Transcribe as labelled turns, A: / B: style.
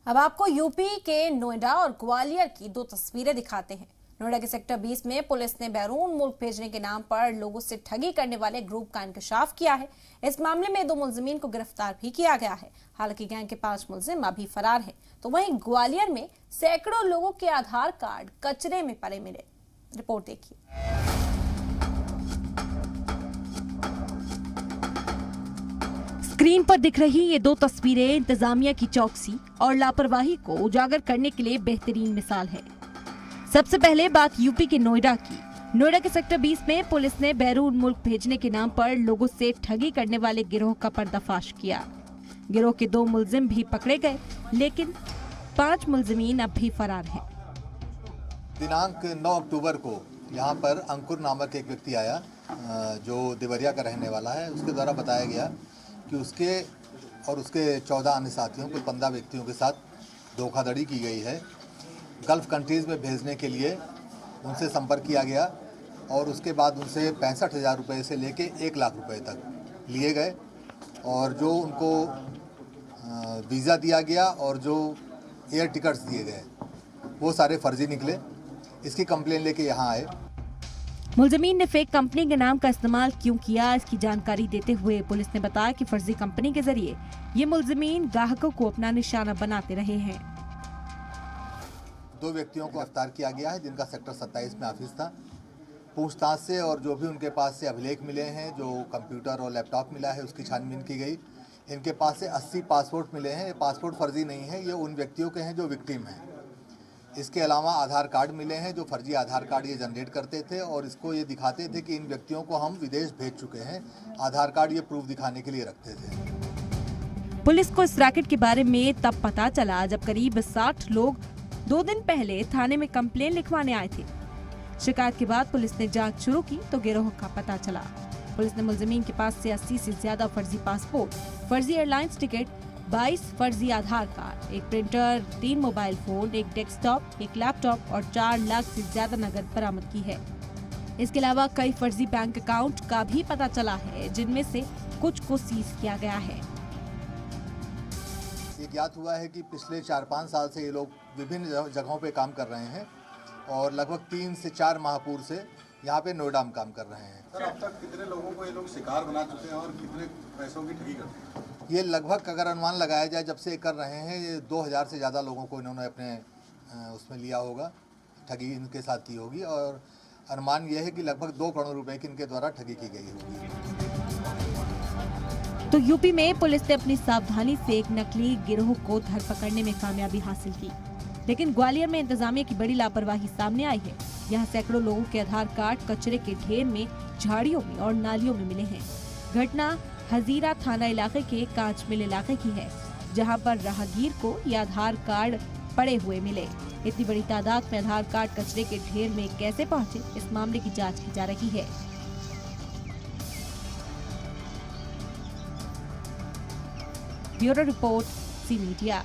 A: अब आपको यूपी के नोएडा और ग्वालियर की दो तस्वीरें दिखाते हैं। नोएडा के सेक्टर 20 में पुलिस ने बैरून मुल्क भेजने के नाम पर लोगों से ठगी करने वाले ग्रुप का इंकशाफ किया है। इस मामले में 2 मुलजिमीन को गिरफ्तार भी किया गया है। हालांकि गैंग के 5 मुलजिम अभी फरार हैं। तो वहीं ग्वालियर में सैकड़ों लोगों के आधार कार्ड कचरे में पड़े मिले। रिपोर्ट देखिए।
B: स्क्रीन पर दिख रही ये दो तस्वीरें इंतजामिया की चौकसी और लापरवाही को उजागर करने के लिए बेहतरीन मिसाल है। सबसे पहले बात यूपी के नोएडा की। नोएडा के सेक्टर 20 में पुलिस ने बैरून मुल्क भेजने के नाम पर लोगों से ठगी करने वाले गिरोह का पर्दाफाश किया। गिरोह के 2 मुलजिम भी पकड़े गए, लेकिन 5 मुलजिमीन अब भी फरार हैं।
C: दिनांक 9 अक्टूबर को यहाँ पर अंकुर नामक एक व्यक्ति आया जो देवरिया का रहने वाला है। उसके द्वारा बताया गया कि उसके और उसके 14 अन्य साथियों को 15 व्यक्तियों के साथ धोखाधड़ी की गई है। गल्फ़ कंट्रीज़ में भेजने के लिए उनसे संपर्क किया गया और उसके बाद उनसे 65,000 रुपये से लेके 1 लाख रुपए तक लिए गए और जो उनको वीज़ा दिया गया और जो एयर टिकट्स दिए गए वो सारे फर्जी निकले। इसकी कंप्लेन लेके यहाँ आए।
B: मुलजिमीन ने फेक कंपनी के नाम का इस्तेमाल क्यों किया, इसकी जानकारी देते हुए पुलिस ने बताया कि फर्जी कंपनी के जरिए ये मुलजिमीन ग्राहकों को अपना निशाना बनाते रहे हैं।
C: 2 व्यक्तियों को गिरफ्तार किया गया है जिनका सेक्टर 27 में ऑफिस था। पूछताछ से और जो भी उनके पास से अभिलेख मिले हैं, जो कंप्यूटर और लैपटॉप मिला है, उसकी छानबीन की गई। इनके पास से 80 पासपोर्ट मिले हैं। ये पासपोर्ट फर्जी नहीं है, ये उन व्यक्तियों के हैं जो विक्टिम हैं। इसके अलावा आधार कार्ड मिले हैं, जो फर्जी आधार कार्ड ये जनरेट करते थे और इसको ये दिखाते थे कि इन व्यक्तियों को हम विदेश भेज चुके हैं। आधार कार्ड ये प्रूफ दिखाने के लिए रखते थे।
B: पुलिस को इस रैकेट के बारे में तब पता चला जब करीब 60 लोग 2 दिन पहले थाने में कंप्लेन लिखवाने आए थे। शिकायत के बाद पुलिस ने जांच शुरू की तो गिरोह का पता चला। पुलिस ने मुलजिमीन के पास से 80 से ज्यादा फर्जी पासपोर्ट, फर्जी एयरलाइंस टिकट, 22 फर्जी आधार कार्ड, एक प्रिंटर, 3 मोबाइल फोन, एक डेस्कटॉप, एक लैपटॉप और 4 लाख से ज्यादा नकद बरामद की है। इसके अलावा कई फर्जी बैंक अकाउंट का भी पता चला है, जिनमें से कुछ को सीज किया गया है।
C: ये ज्ञात हुआ है कि पिछले 4-5 साल से ये लोग विभिन्न जगहों पे काम कर रहे हैं और लगभग 3 से 4 माह पूर्व से यहाँ पे नोएडा में काम कर रहे हैं।
D: सर, अब तक कितने लोगों को ये लोग शिकार बना चुके हैं और कितने पैसों की ठगी करते हैं?
C: ये लगभग अगर अनुमान लगाया जाए जब से ये कर रहे हैं, ये 2000 से ज़्यादा लोगों को इन्होंने अपने उसमें लिया होगा, ठगी इनके साथ की होगी और अनुमान यह है कि लगभग 2 करोड़ रुपए की इनके द्वारा ठगी की गई होगी।
B: तो यूपी में पुलिस ने अपनी सावधानी से एक नकली गिरोह को धर पकड़ने में कामयाबी हासिल की, लेकिन ग्वालियर में इंतजामिया की बड़ी लापरवाही सामने आई है। यहाँ सैकड़ों लोगों के आधार कार्ड कचरे के ढेर में, झाड़ियों में और नालियों में मिले हैं। घटना हजीरा थाना इलाके के कांच मिल इलाके की है, जहां पर राहगीर को ये आधार कार्ड पड़े हुए मिले। इतनी बड़ी तादाद में आधार कार्ड कचरे के ढेर में कैसे पहुंचे, इस मामले की जांच की जा रही है। Bureau report, C media.